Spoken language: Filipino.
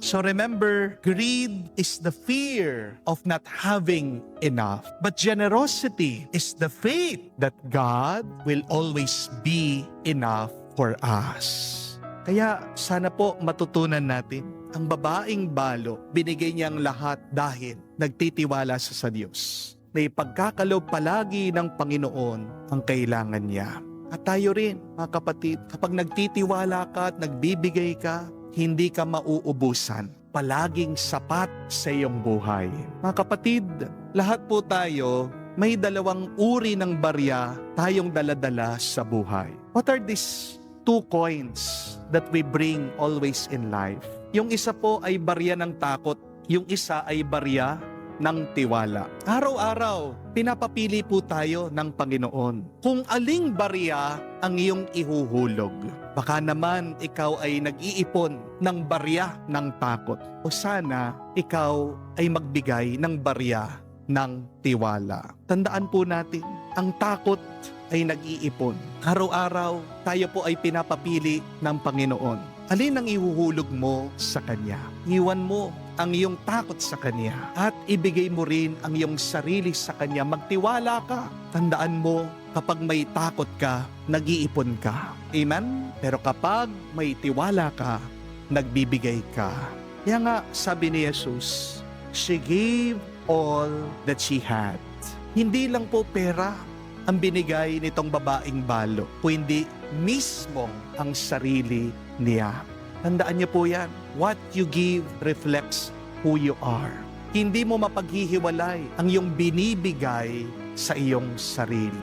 So remember, greed is the fear of not having enough. But generosity is the faith that God will always be enough for us. Kaya sana po matutunan natin, ang babaeng balo, binigay niyang lahat dahil nagtitiwala sa Diyos. Na ipagkakaloob palagi ng Panginoon ang kailangan niya. At tayo rin, mga kapatid, kapag nagtitiwala ka at nagbibigay ka, hindi ka mauubusan. Palaging sapat sa iyong buhay. Mga kapatid, lahat po tayo may dalawang uri ng barya tayong daladala sa buhay. What are these two coins that we bring always in life? Yung isa po ay barya ng takot, yung isa ay barya ng tiwala. Araw-araw, pinapapili po tayo ng Panginoon kung aling barya ang iyong ihuhulog. Baka naman ikaw ay nag-iipon ng barya ng takot. O sana ikaw ay magbigay ng barya ng tiwala. Tandaan po natin, ang takot ay nag-iipon. Araw-araw, tayo po ay pinapapili ng Panginoon. Alin ang ihuhulog mo sa Kanya? Iwan mo ang iyong takot sa Kanya at ibigay mo rin ang iyong sarili sa Kanya. Magtiwala ka. Tandaan mo, kapag may takot ka, nag-iipon ka. Amen? Pero kapag may tiwala ka, nagbibigay ka. Kaya nga, sabi ni Jesus, she gave all that she had. Hindi lang po pera ang binigay nitong babaeng balo, kundi mismo ang sarili niya. Tandaan niyo po yan. What you give reflects who you are. Hindi mo mapaghihiwalay ang iyong binibigay sa iyong sarili.